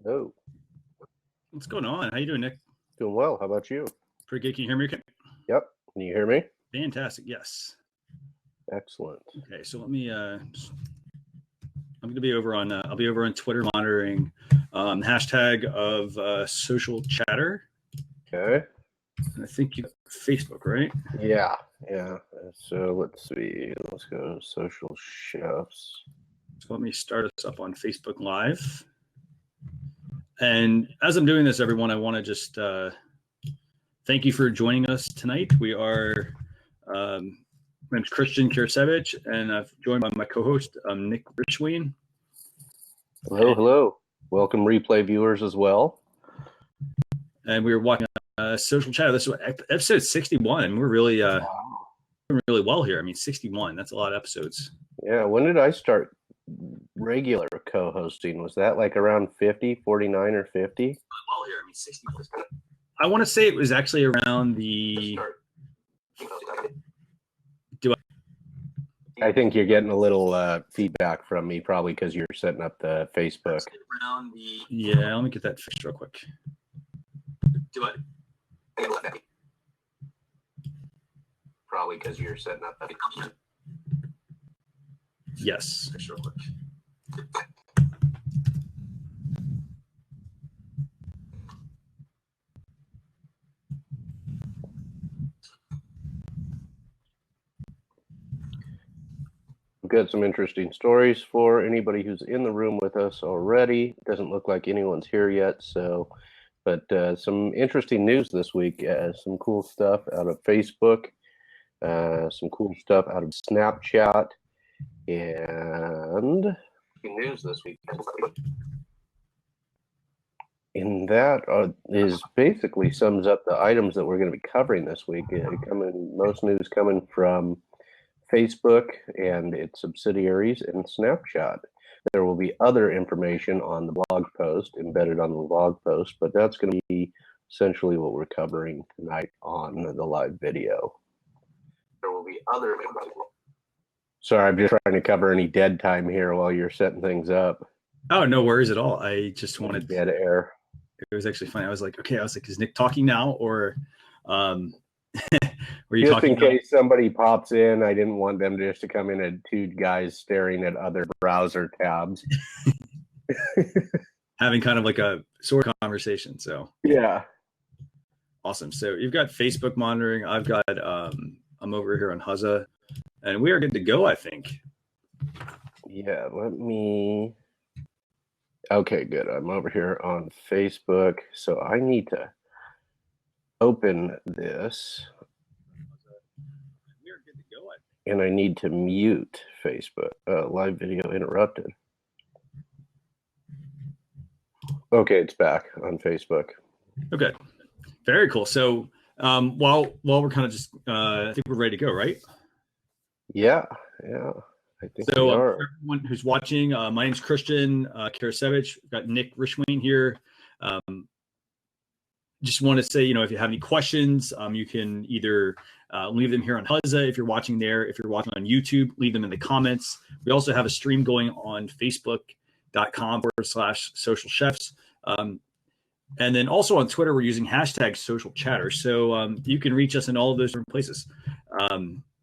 Oh, What's going on? How you doing, Nick? doing well. How about you? Pretty good. Can you hear me okay? Yep. Can you hear me? Fantastic. Yes. Excellent. Okay, so let me. I'm going to be over on. I'll be over on Twitter monitoring hashtag of social chatter. Okay. And I think you Facebook, right? Yeah. So let's see. Let's go social chefs. So let me start us up on Facebook Live. And as I'm doing this, everyone, I want to just thank you for joining us tonight. We are. My name's Christian Kirsevich, and I've joined by my co-host Nick Richween. Hello. Welcome, replay viewers as well. And we were watching social chatter. This was episode 61, and we're really doing really well here. I mean, 61. That's a lot of episodes. Yeah. When did I start regular co-hosting? Was that like around 50, 49 or 50? Well here. I mean, 61. I want to say it was actually around the. I think you're getting a little feedback from me, probably because you're setting up the Facebook. Yeah, let me get that fixed real quick. Do it. Probably because you're setting up the. Yes. Fixed real quick. We've got some interesting stories for anybody who's in the room with us already. It doesn't look like anyone's here yet, but some interesting news this week. Some cool stuff out of Facebook, some cool stuff out of Snapchat, and news this week. And that is basically sums up the items that we're going to be covering this week. Most news coming from Facebook and its subsidiaries and Snapchat. There will be other information on the blog post, embedded on the blog post, but that's going to be essentially what we're covering tonight on the live video. There will be other information. Sorry, I'm just trying to cover any dead time here while you're setting things up. Oh, no worries at all. I just wanted dead air. It was actually funny. I was like, is Nick talking now or were you just talking in case somebody pops in? I didn't want them just to come in at two guys staring at other browser tabs. Having kind of like a sort of conversation. So yeah. Awesome. So you've got Facebook monitoring. I've got I'm over here on Huzza, and we are good to go, I think. Yeah, okay, good. I'm over here on Facebook. So I need to open this. We're good to go, I think. And I need to mute Facebook. Live video interrupted. Okay, it's back on Facebook. Okay, very cool. So while we're kind of just, I think we're ready to go, right? Yeah. I think so. For everyone who's watching, my name's Christian Kirsevich. We've got Nick Richween here. Just want to say, if you have any questions, you can either leave them here on Huzza if you're watching there. If you're watching on YouTube, leave them in the comments. We also have a stream going on Facebook.com/social chefs. And then also on Twitter, we're using hashtag social chatter. So you can reach us in all of those different places.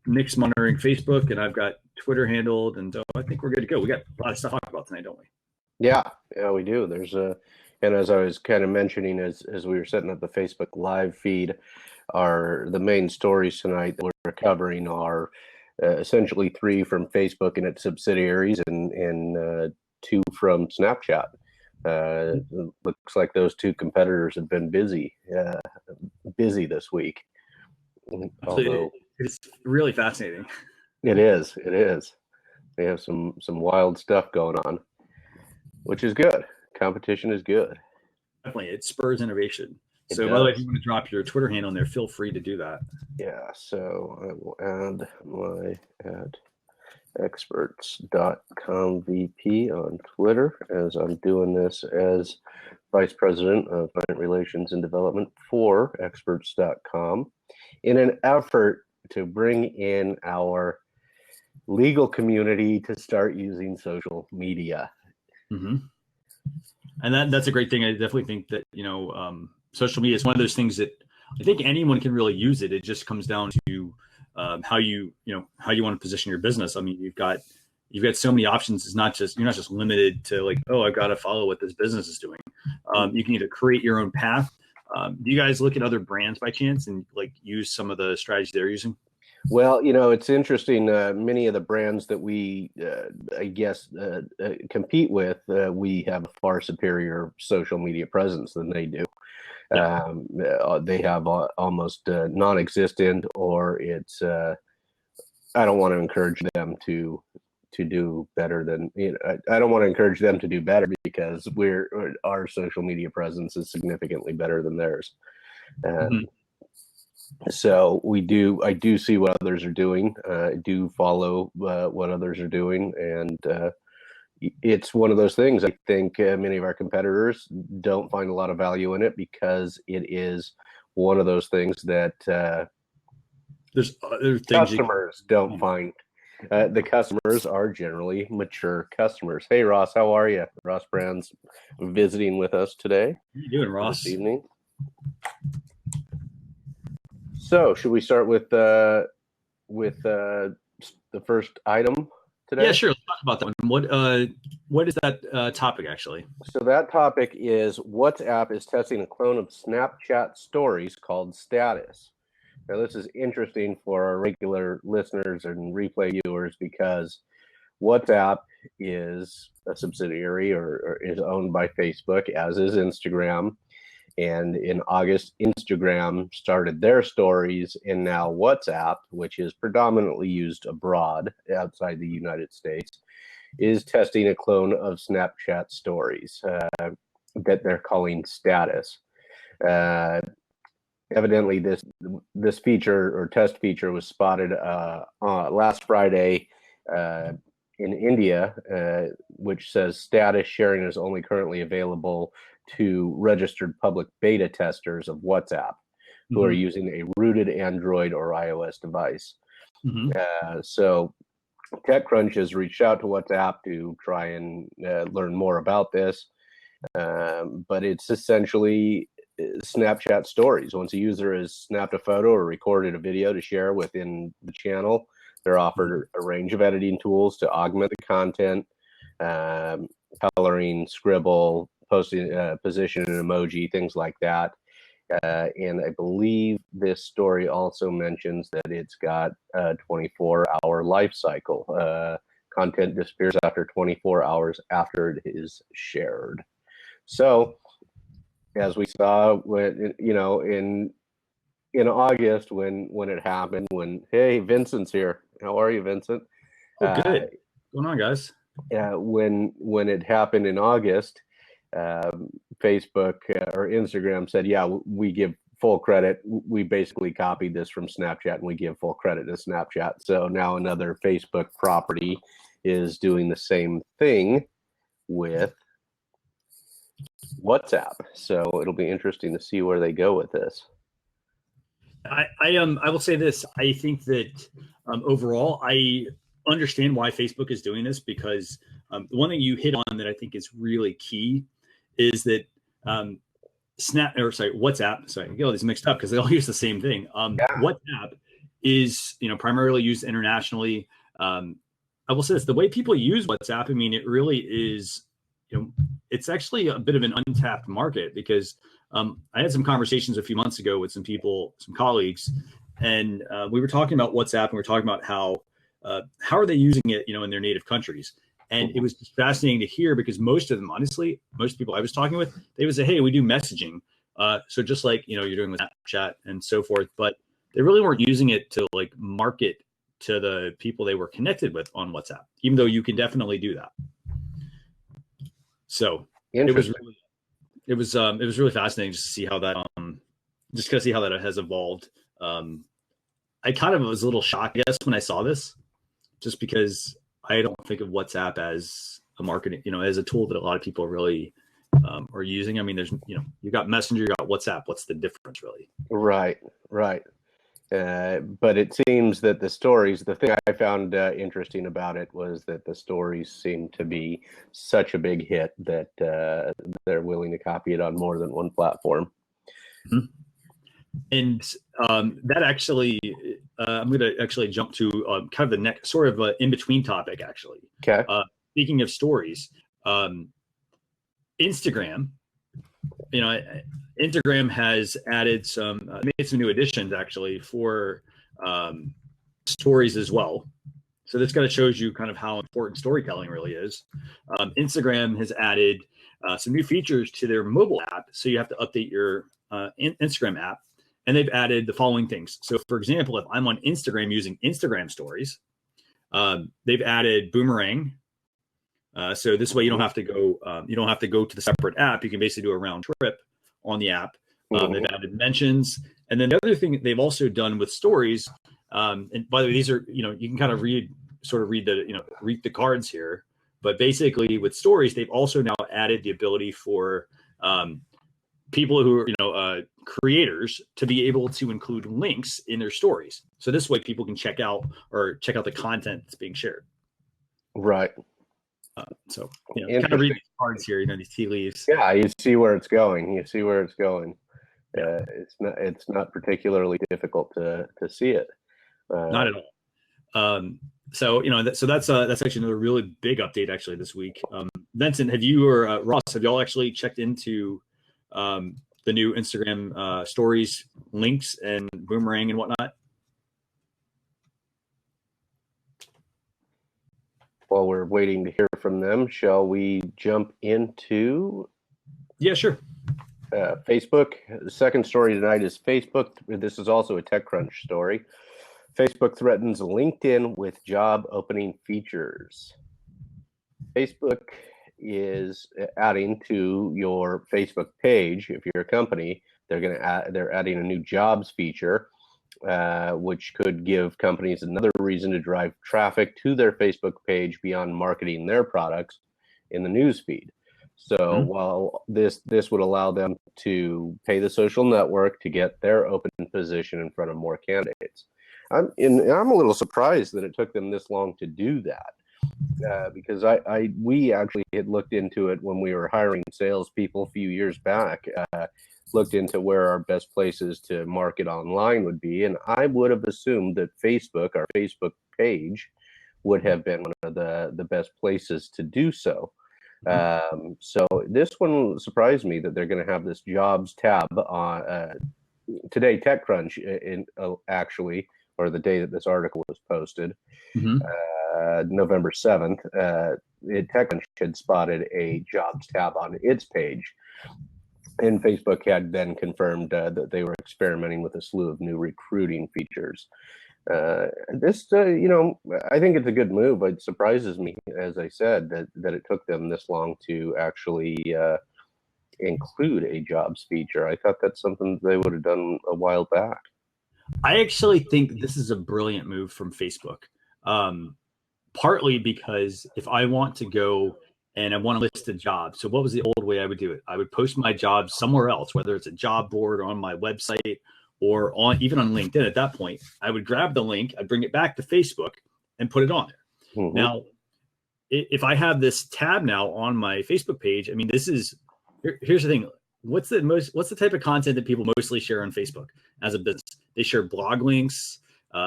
Nick's monitoring Facebook, and I've got Twitter handled. And so I think we're good to go. We got a lot of stuff to talk about tonight, don't we? Yeah, we do. And as I was kind of mentioning, as we were setting up the Facebook live feed, the main stories tonight that we're covering are essentially 3 from Facebook and its subsidiaries, and 2 from Snapchat. Looks like those 2 competitors have been busy this week. Although it's really fascinating. It is. They have some wild stuff going on, which is good. Competition is good. Definitely. It spurs innovation. So by the way, if you want to drop your Twitter handle on there, feel free to do that. Yeah, so I will add my @experts.com VP on Twitter, as I'm doing this as Vice President of Client Relations and Development for experts.com in an effort to bring in our legal community to start using social media. Mm-hmm. And that's a great thing. I definitely think that, social media is one of those things that I think anyone can really use it. It just comes down to how how you want to position your business. I mean, you've got so many options. It's not just, you're not just limited to like, oh, I've got to follow what this business is doing. You can either create your own path. Do you guys look at other brands by chance and like use some of the strategies they're using? Well, it's interesting. Many of the brands that we, I guess, compete with, we have a far superior social media presence than they do. Yeah. They have almost non-existent, or it's. I don't want to encourage them to do better than I don't want to encourage them to do better because our social media presence is significantly better than theirs. Mhm. So I do see what others are doing. I do follow what others are doing, and it's one of those things. I think many of our competitors don't find a lot of value in it because it is one of those things that There's other things customers don't find. The customers are generally mature customers. Hey, Ross, how are you? Ross Brand's visiting with us today. What are you doing, Ross? This evening. So, should we start with the first item today? Yeah, sure. Let's talk about that one. What is that topic actually? So that topic is WhatsApp is testing a clone of Snapchat stories called Status. Now, this is interesting for our regular listeners and replay viewers because WhatsApp is a subsidiary or is owned by Facebook, as is Instagram. And in August, Instagram started their stories, and now WhatsApp, which is predominantly used abroad outside the United States, is testing a clone of Snapchat stories that they're calling Status. Evidently, this feature or test feature was spotted last Friday in India, which says status sharing is only currently available to registered public beta testers of WhatsApp who are using a rooted Android or iOS device. So TechCrunch has reached out to WhatsApp to try and learn more about this, but it's essentially Snapchat stories. Once a user has snapped a photo or recorded a video to share within the channel, they're offered a range of editing tools to augment the content, coloring, scribble, posting, position an emoji, things like that. And I believe this story also mentions that it's got a 24-hour life cycle. Content disappears after 24 hours after it is shared. So, as we saw when in August when it happened, hey, Vincent's here. How are you, Vincent? Oh, good. What's going on, guys? When it happened in August, Facebook or Instagram said, yeah, we give full credit. We basically copied this from Snapchat and we give full credit to Snapchat. So now another Facebook property is doing the same thing with WhatsApp. So it'll be interesting to see where they go with this. I will say this. I think that overall, I understand why Facebook is doing this because the one thing you hit on that I think is really key is that WhatsApp. Sorry, I get all these mixed up because they all use the same thing. WhatsApp is primarily used internationally. I will say this: the way people use WhatsApp, I mean, it really is. It's actually a bit of an untapped market because I had some conversations a few months ago with some people, some colleagues, and we were talking about WhatsApp and we were talking about how are they using it, in their native countries. And it was just fascinating to hear because most of them, honestly, most people I was talking with, they would say, hey, we do messaging. So just like, you're doing with Snapchat and so forth, but they really weren't using it to like market to the people they were connected with on WhatsApp, even though you can definitely do that. So it was really fascinating just to see how that has evolved. I kind of was a little shocked, I guess, when I saw this, just because I don't think of WhatsApp as a marketing, as a tool that a lot of people really are using. I mean, there's, you got Messenger, you got WhatsApp. What's the difference, really? Right. But it seems that the thing I found interesting about it was that the stories seem to be such a big hit that they're willing to copy it on more than one platform. Mm-hmm. And that actually, I'm going to actually jump to kind of the next sort of in between topic, actually. Okay. Speaking of stories, Instagram, Instagram has added made some new additions actually for stories as well. So this kind of shows you kind of how important storytelling really is. Instagram has added some new features to their mobile app. So you have to update your Instagram app. And they've added the following things. So, for example, if I'm on Instagram using Instagram stories, they've added boomerang. So this way, you don't have to go. You don't have to go to the separate app. You can basically do a round trip on the app. They've added mentions, and then the other thing they've also done with stories. And by the way, these are you can kind of read the cards here. But basically, with stories, they've also now added the ability for people who are creators to be able to include links in their stories. So this way people can check out the content that's being shared. Right. So kind of read these cards here, these tea leaves. Yeah, you see where it's going. It's not particularly difficult to see it. Not at all. So that's actually another really big update actually this week. Vincent, have you or Ross, have y'all actually checked into the new Instagram stories links and boomerang and whatnot? While we're waiting to hear from them, shall we jump into? Yeah, sure. Facebook. The second story tonight is Facebook. This is also a TechCrunch story. Facebook threatens LinkedIn with job opening features. Facebook is adding to your Facebook page. If you're a company, they're adding a new jobs feature, which could give companies another reason to drive traffic to their Facebook page beyond marketing their products in the news feed. So while this would allow them to pay the social network to get their open position in front of more candidates. I'm a little surprised that it took them this long to do that. Because we actually had looked into it when we were hiring salespeople a few years back, looked into where our best places to market online would be. And I would have assumed that our Facebook page would have been one of the best places to do so. So this one surprised me that they're going to have this jobs tab on today, TechCrunch actually, or the day that this article was posted. November 7th, TechCrunch had spotted a jobs tab on its page, and Facebook had then confirmed that they were experimenting with a slew of new recruiting features. I think it's a good move. It surprises me, as I said, that it took them this long to actually include a jobs feature. I thought that's something they would have done a while back. I actually think this is a brilliant move from Facebook. Partly because if I want to go and I want to list a job, so what was the old way I would do it? I would post my job somewhere else, whether it's a job board or on my website or even on LinkedIn. At that point, I would grab the link, I'd bring it back to Facebook and put it on there. Now, if I have this tab now on my Facebook page, I mean, here's the thing. What's the type of content that people mostly share on Facebook as a business? They share blog links.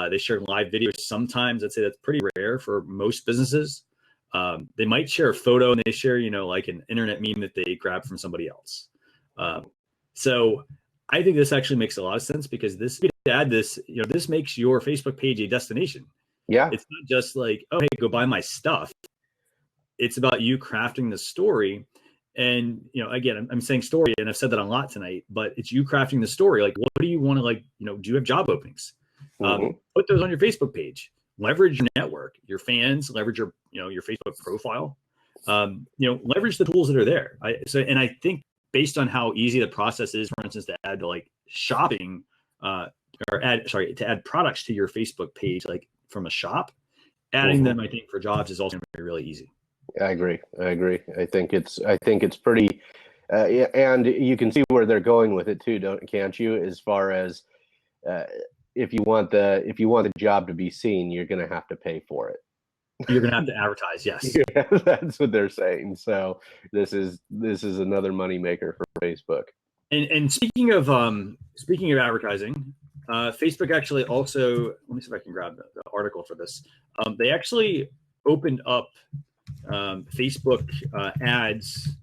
They share live videos sometimes. I'd say that's pretty rare for most businesses. They might share a photo and they share, like an internet meme that they grab from somebody else. So I think this actually makes a lot of sense because this makes your Facebook page a destination. Yeah. It's not just like, oh, hey, go buy my stuff. It's about you crafting the story. And, again, I'm saying story, and I've said that a lot tonight, but it's you crafting the story. Like, what do you want to do you have job openings? Put those on your Facebook page. Leverage your network, your fans. Leverage your Facebook profile. Leverage the tools that are there. I think based on how easy the process is, for instance, to add shopping, to add products to your Facebook page, like from a shop, adding them, I think for jobs is also going to be really easy. I agree. I think it's pretty, and you can see where they're going with it too, can't you? As far as if you want the job to be seen, you're going to have to pay for it. You're going to have to advertise. Yes. Yeah, that's what they're saying. So this is another moneymaker for Facebook. And speaking of advertising, Facebook actually also, let me see if I can grab the article for this. They actually opened up Facebook ads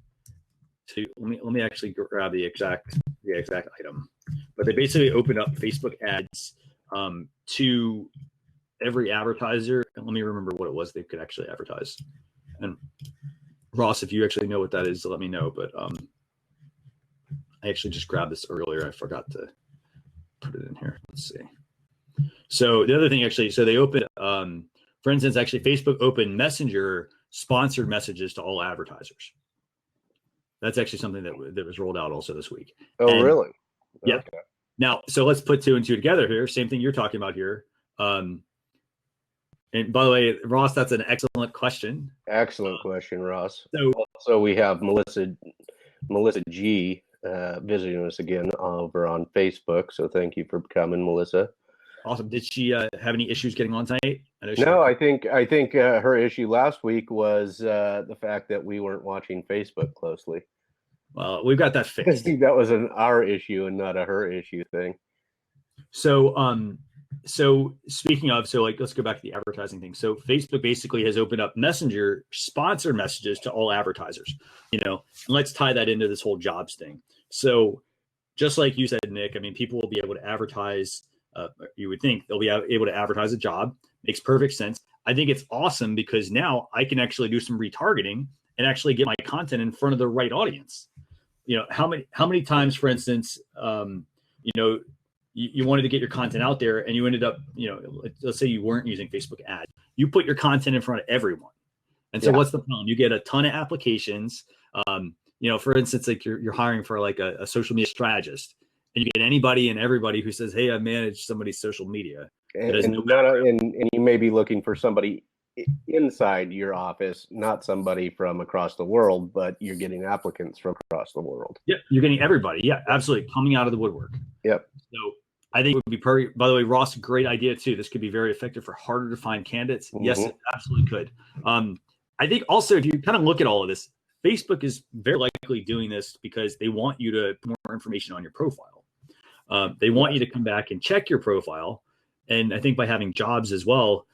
to, let me actually grab the exact item. But they basically opened up Facebook ads to every advertiser. And let me remember what it was they could actually advertise. And Ross, if you actually know what that is, let me know. But I actually just grabbed this earlier. I forgot to put it in here. Let's see. So the other thing actually, so they opened, for instance, actually Facebook opened Messenger sponsored messages to all advertisers. That's actually something that was rolled out also this week. Oh, and, really? Yeah. Okay. Now, so let's put two and two together here. Same thing you're talking about here. And by the way, Ross, that's an excellent question. Excellent question, Ross. So we have Melissa G visiting us again over on Facebook. So thank you for coming, Melissa. Awesome. Did she have any issues getting on tonight? No, I think her issue last week was the fact that we weren't watching Facebook closely. Well, we've got that fixed. I think that was an our issue and not a her issue thing. So, so speaking of, so like, let's go back to the advertising thing. So Facebook basically has opened up Messenger sponsored messages to all advertisers, and let's tie that into this whole jobs thing. So just like you said, Nick, I mean, people will be able to advertise, you would think they'll be able to advertise a job. Makes perfect sense. I think it's awesome because now I can actually do some retargeting and actually get my content in front of the right audience. How many times, for instance, you wanted to get your content out there and you ended up, let's say you weren't using Facebook ads. You put your content in front of everyone. And so what's the problem? You get a ton of applications. For instance, like you're hiring for like a social media strategist, and you get anybody and everybody who says, hey, I manage somebody's social media. And you may be looking for somebody inside your office, not somebody from across the world, but you're getting applicants from across the world. Yeah, you're getting everybody. Yeah, absolutely. Coming out of the woodwork. Yep. So I think it would be perfect. By the way, Ross, great idea too. This could be very effective for harder to find candidates. Mm-hmm. Yes, it absolutely could. I think also if you kind of look at all of this, Facebook is very likely doing this because they want you to put more information on your profile. They want you to come back and check your profile. And I think by having jobs as well,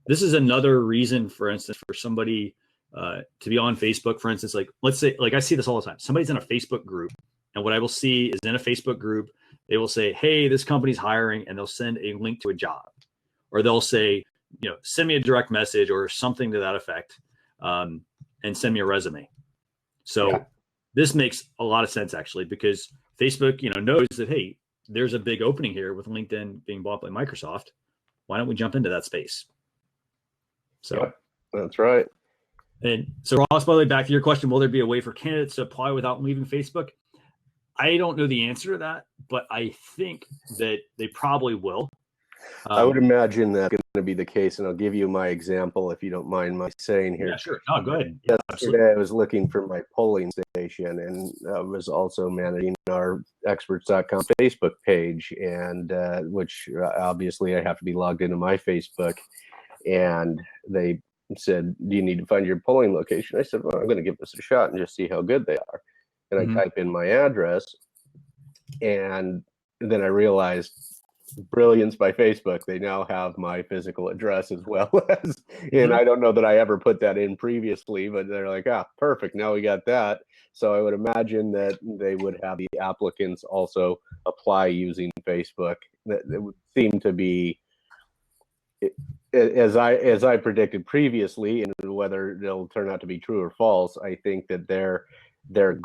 this is another reason, for instance, for somebody to be on Facebook, for instance, like let's say, like I see this all the time. Somebody's in a Facebook group, and what I will see is in a Facebook group, they will say, hey, this company's hiring, and they'll send a link to a job. Or they'll say, send me a direct message or something to that effect, and send me a resume. So this makes a lot of sense, actually, because Facebook, knows that, hey, there's a big opening here with LinkedIn being bought by Microsoft. Why don't we jump into that space? So that's right. And so, Ross, by the way, back to your question, will there be a way for candidates to apply without leaving Facebook? I don't know the answer to that, but I think that they probably will. I would imagine that's going to be the case, and I'll give you my example if you don't mind my saying here. Yeah, sure. Oh, go ahead. Yeah, yesterday, I was looking for my polling station, and I was also managing our experts.com Facebook page, and which obviously I have to be logged into my Facebook. And they said, do you need to find your polling location? I said, well, I'm going to give this a shot and just see how good they are. And I type in my address, and then I realized, brilliance by Facebook, they now have my physical address as well as, and I don't know that I ever put that in previously, but they're like, perfect, now we got that. So I would imagine that they would have the applicants also apply using Facebook. That would seem to be, as I predicted previously, and whether it'll turn out to be true or false, I think that their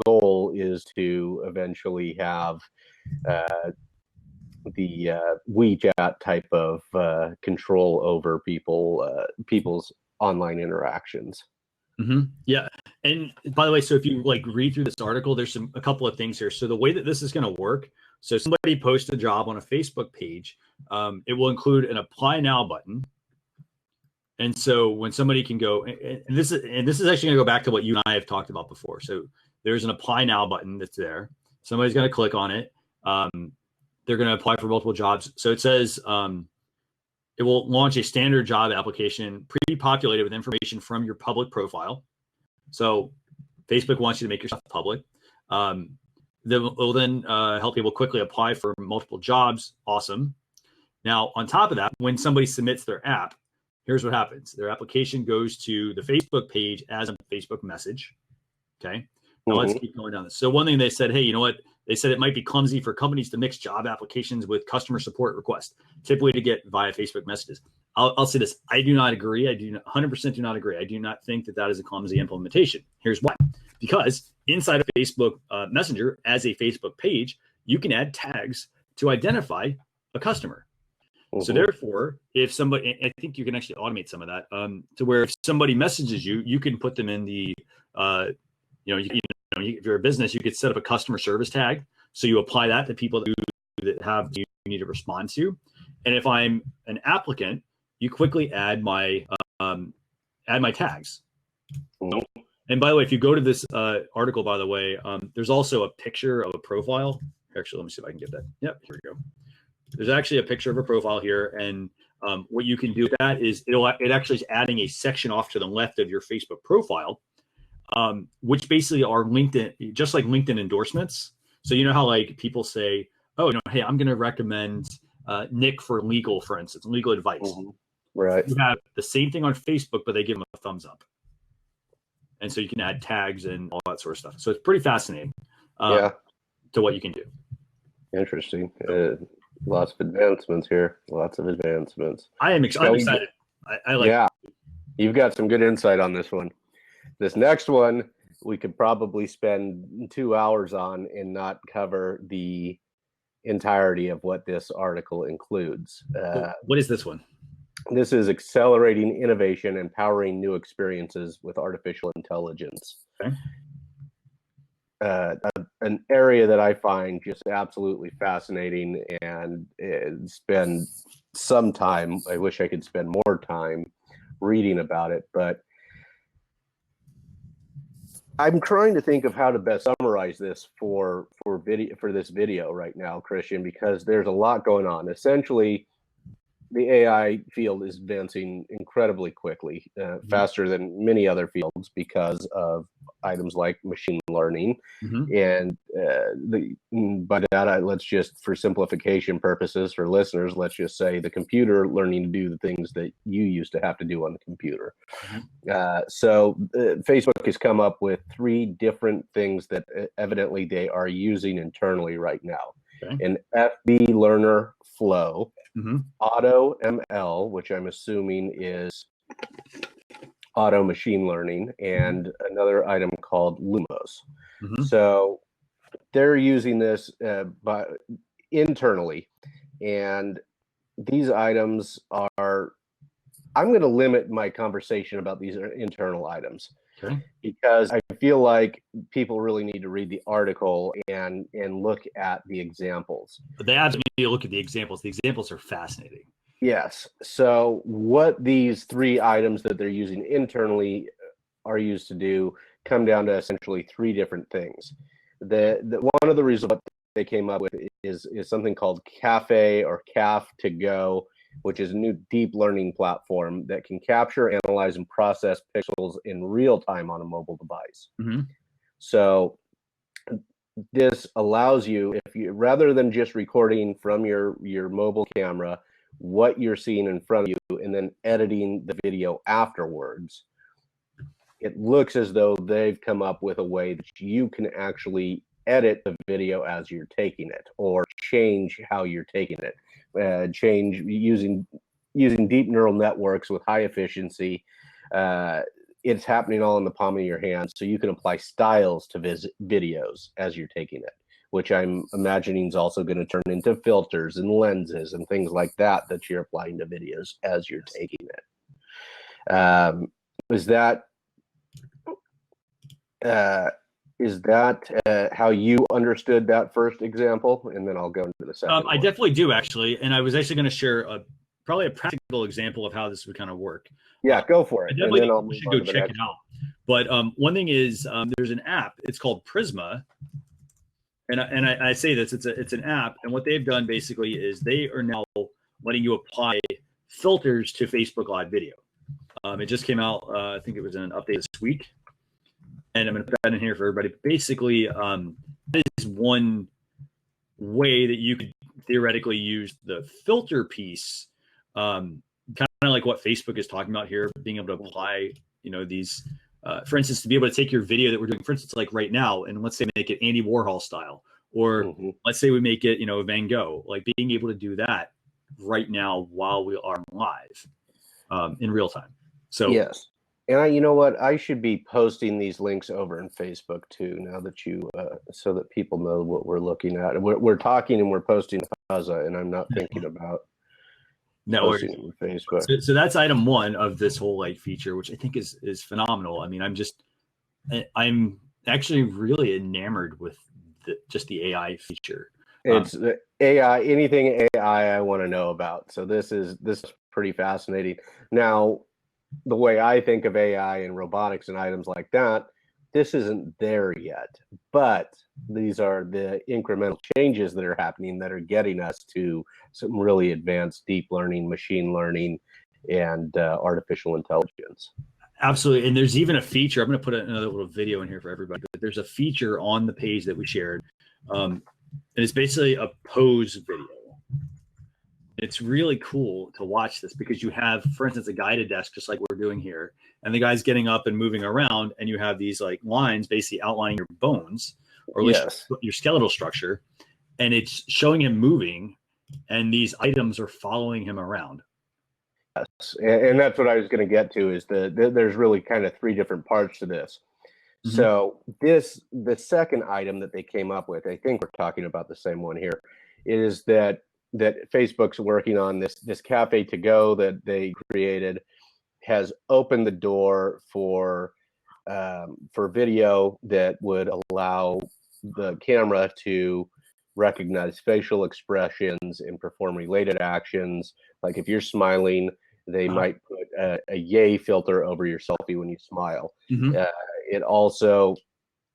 goal is to eventually have the WeChat type of control over people's online interactions. Yeah. And by the way, so if you read through this article, there's a couple of things here. So the way that this is going to work, so somebody posts a job on a Facebook page, it will include an apply now button. And so when somebody can go, and this is actually going to go back to what you and I have talked about before. So there's an apply now button that's there. Somebody's going to click on it. they're going to apply for multiple jobs. So it says it will launch a standard job application pre-populated with information from your public profile. So Facebook wants you to make yourself public. They'll then help people quickly apply for multiple jobs. Awesome. Now, on top of that, when somebody submits their app, here's what happens. Their application goes to the Facebook page as a Facebook message. Okay. Now let's keep going down this. So one thing they said, hey, you know what? They said it might be clumsy for companies to mix job applications with customer support requests, typically to get via Facebook messages. I'll say this. I do not agree. I do not 100% do not agree. I do not think that that is a clumsy implementation. Here's why. Because inside of Facebook Messenger, as a Facebook page, you can add tags to identify a customer. So therefore, if somebody, I think you can actually automate some of that to where if somebody messages you, you can put them in the, if you're a business, you could set up a customer service tag. So you apply that to people that have you need to respond to. And if I'm an applicant, you quickly add my tags. And by the way, if you go to this article, by the way, there's also a picture of a profile. Actually, let me see if I can get that. Yep, here we go. There's actually a picture of a profile here, and what you can do with that is it actually is adding a section off to the left of your Facebook profile, which basically are LinkedIn, just like LinkedIn endorsements. So you know how like people say, oh, hey, I'm going to recommend Nick for legal, for instance, legal advice. Right. You have the same thing on Facebook, but they give them a thumbs up, and so you can add tags and all that sort of stuff. So it's pretty fascinating. To what you can do. Interesting. Lots of advancements here. Lots of advancements. I'm excited. I like. Yeah, you've got some good insight on this one. This next one we could probably spend 2 hours on and not cover the entirety of what this article includes. What is this one? This is accelerating innovation and powering new experiences with artificial intelligence. Okay. An area that I find just absolutely fascinating, and spend some time. I wish I could spend more time reading about it, but I'm trying to think of how to best summarize this for this video right now, Christian, because there's a lot going on. Essentially, the AI field is advancing incredibly quickly, faster than many other fields because of items like machine learning. And by that, let's just, for simplification purposes for listeners, let's just say the computer learning to do the things that you used to have to do on the computer. So Facebook has come up with 3 different things that evidently they are using internally right now. An FB learner flow, auto ML, which I'm assuming is auto machine learning, and another item called Lumos. So they're using this internally, and these items are, I'm going to limit my conversation about these internal items. Because I feel like people really need to read the article and look at the examples. But they absolutely need to look at the examples. The examples are fascinating. Yes. So what these 3 items that they're using internally are used to do come down to essentially 3 different things. The one of the reasons what they came up with is something called Cafe or CAF to Go, which is a new deep learning platform that can capture, analyze, and process pixels in real time on a mobile device. So this allows you, if you, rather than just recording from your mobile camera what you're seeing in front of you and then editing the video afterwards, it looks as though they've come up with a way that you can actually edit the video as you're taking it, or change how you're taking it. Change using deep neural networks with high efficiency. It's happening all in the palm of your hand, so you can apply styles to videos as you're taking it, which I'm imagining is also going to turn into filters and lenses and things like that you're applying to videos as you're taking it. Is that how you understood that first example? And then I'll go into the second I definitely do, actually. And I was actually going to share probably a practical example of how this would kind of work. Yeah, go for it. I definitely think we should go check it out. But one thing is there's an app. It's called Prisma. I say this, it's an app, and what they've done basically is they are now letting you apply filters to Facebook Live video. It just came out, I think it was in an update this week, and I'm going to put that in here for everybody. But basically, that is one way that you could theoretically use the filter piece, kind of like what Facebook is talking about here, being able to apply, these, for instance, to be able to take your video that we're doing, for instance, like right now, and let's say make it Andy Warhol style, or let's say we make it, Van Gogh, like being able to do that right now while we are live, in real time. So yes. And you know what? I should be posting these links over in Facebook too, now that you, so that people know what we're looking at. We're talking and we're posting Plaza, and I'm not thinking about posting it on Facebook. So that's item one of this whole like feature, which I think is phenomenal. I mean, I'm actually really enamored with just the AI feature. It's AI, anything AI I want to know about. So this is pretty fascinating. Now, the way I think of AI and robotics and items like that, this isn't there yet, but these are the incremental changes that are happening that are getting us to some really advanced deep learning, machine learning, and artificial intelligence. Absolutely. And there's even a feature, I'm going to put another little video in here for everybody, but there's a feature on the page that we shared. And it's basically a pose video. It's really cool to watch this because you have, for instance, a guided desk, just like we're doing here, and the guy's getting up and moving around, and you have these like lines basically outlining your bones, or at least your skeletal structure, and it's showing him moving, and these items are following him around. Yes, and that's what I was going to get to, is there's really kind of three different parts to this. So the second item that they came up with, I think we're talking about the same one here, is that Facebook's working on this cafe to go that they created, has opened the door for video that would allow the camera to recognize facial expressions and perform related actions. Like if you're smiling, they might put a yay filter over your selfie when you smile. It also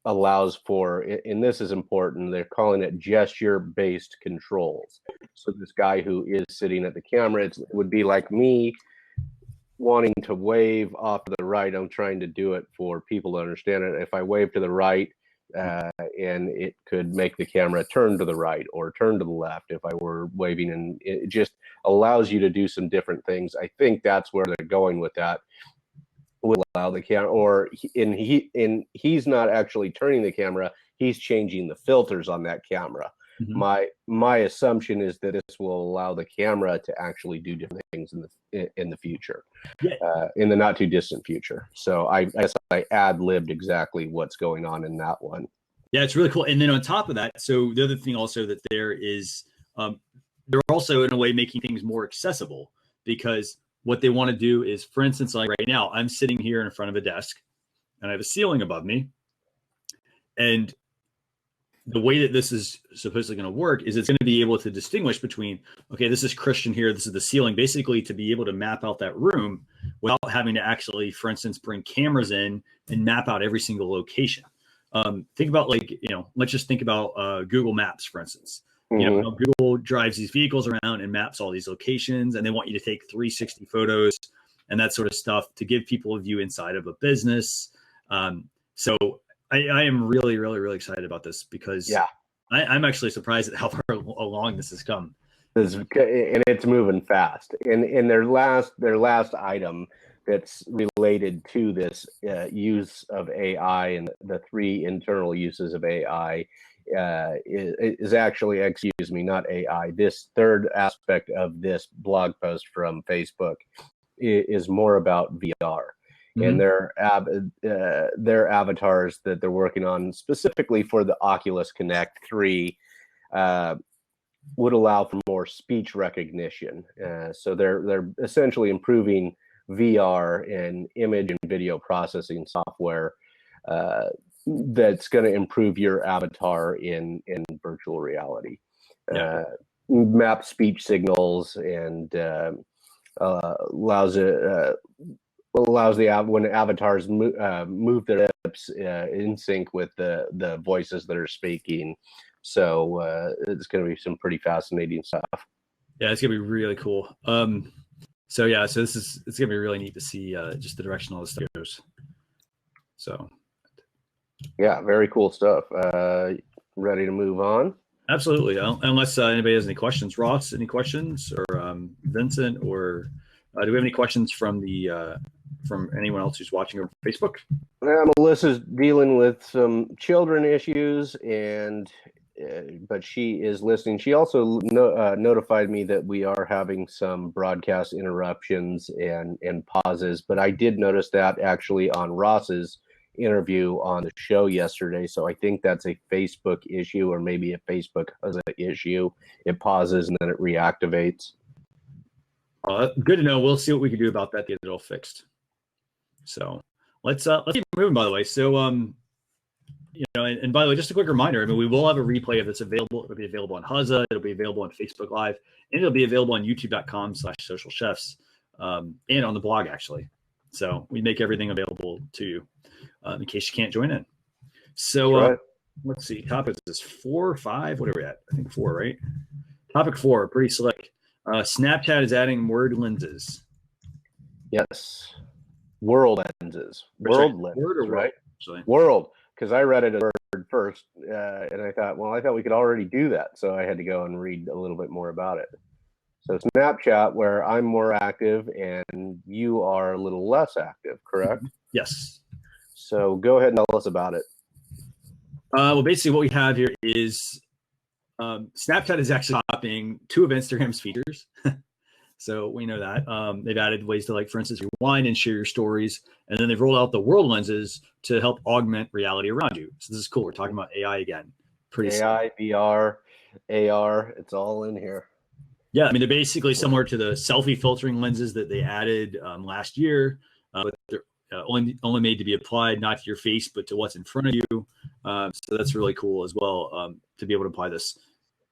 allows for, and this is important, they're calling it gesture-based controls. So this guy who is sitting at the camera, it would be like me wanting to wave off to the right. I'm trying to do it for people to understand it. If I wave to the right, and it could make the camera turn to the right or turn to the left if I were waving, and it just allows you to do some different things. I think that's where they're going with that. Will allow the camera, or he's not actually turning the camera, he's changing the filters on that camera. My assumption is that this will allow the camera to actually do different things in the future, in the not too distant future. So I guess I ad-libbed exactly what's going on in that one. Yeah, it's really cool. And then on top of that, so the other thing also that there is, they're also in a way making things more accessible, because what they want to do is, for instance, like right now, I'm sitting here in front of a desk and I have a ceiling above me. And the way that this is supposedly going to work is it's going to be able to distinguish between, okay, this is Christian here, this is the ceiling, basically to be able to map out that room without having to actually, for instance, bring cameras in and map out every single location. Think about let's just think about Google Maps, for instance. Google drives these vehicles around and maps all these locations, and they want you to take 360 photos and that sort of stuff to give people a view inside of a business. So I am really, really, really excited about this, because I'm actually surprised at how far along this has come. And it's moving fast. And their last item that's related to this use of AI, and the three internal uses of AI, is actually, excuse me, not AI. This third aspect of this blog post from Facebook is more about VR. And their avatars that they're working on specifically for the Oculus Connect 3 would allow for more speech recognition. So they're essentially improving VR and image and video processing software that's going to improve your avatar in virtual reality. Map speech signals, and allows when avatars move their lips in sync with the voices that are speaking. So it's going to be some pretty fascinating stuff. Yeah, it's gonna be really cool. So it's gonna be really neat to see just the direction all this stuff goes. So yeah, very cool stuff. Ready to move on? Absolutely. Unless anybody has any questions, Ross, any questions, or Vincent, or do we have any questions from anyone else who's watching over Facebook? Melissa's dealing with some children issues, and but she is listening. She also notified me that we are having some broadcast interruptions and pauses, but I did notice that actually on Ross's interview on the show yesterday. So I think that's a Facebook issue, or maybe a Facebook has an issue. It pauses and then it reactivates. Good to know. We'll see what we can do about that to get it all fixed. So let's keep moving. By the way, so and by the way, just a quick reminder. I mean, we will have a replay of this available. It'll be available on Huzza. It'll be available on Facebook Live, and it'll be available on YouTube.com/socialchefs, and on the blog actually. So we make everything available to you in case you can't join in. So let's see. Topic is 4 or 5. What are we at? I think 4, right? Topic 4, pretty slick. Snapchat is adding word lenses. Yes, world lenses. World lenses, word or right? Actually. World, because I read it as word first, and I thought we could already do that, so I had to go and read a little bit more about it. So Snapchat, where I'm more active and you are a little less active, correct? Yes. So go ahead and tell us about it. Well, basically what we have here is Snapchat is actually copying 2 of Instagram's features. So we know that. They've added ways to, like, for instance, rewind and share your stories. And then they've rolled out the world lenses to help augment reality around you. So this is cool. We're talking about AI again. Pretty AI, VR, AR, it's all in here. Yeah, I mean, they're basically similar to the selfie filtering lenses that they added last year, but they're only made to be applied not to your face, but to what's in front of you. So that's really cool as well, to be able to apply this.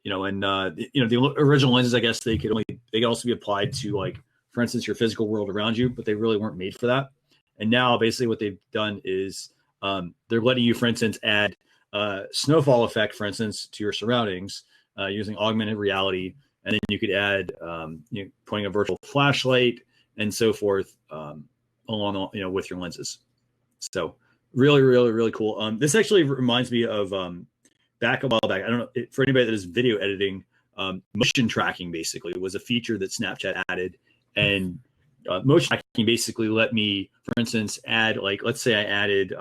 And the original lenses, I guess they could also be applied to, like, for instance, your physical world around you, but they really weren't made for that. And now basically what they've done is they're letting you, for instance, add snowfall effect, for instance, to your surroundings using augmented reality. And then you could add, pointing a virtual flashlight and so forth along, with your lenses. So really, really, really cool. This actually reminds me of a while back. I don't know, for anybody that is video editing, motion tracking basically was a feature that Snapchat added, and motion tracking basically let me, for instance, add, like, let's say I added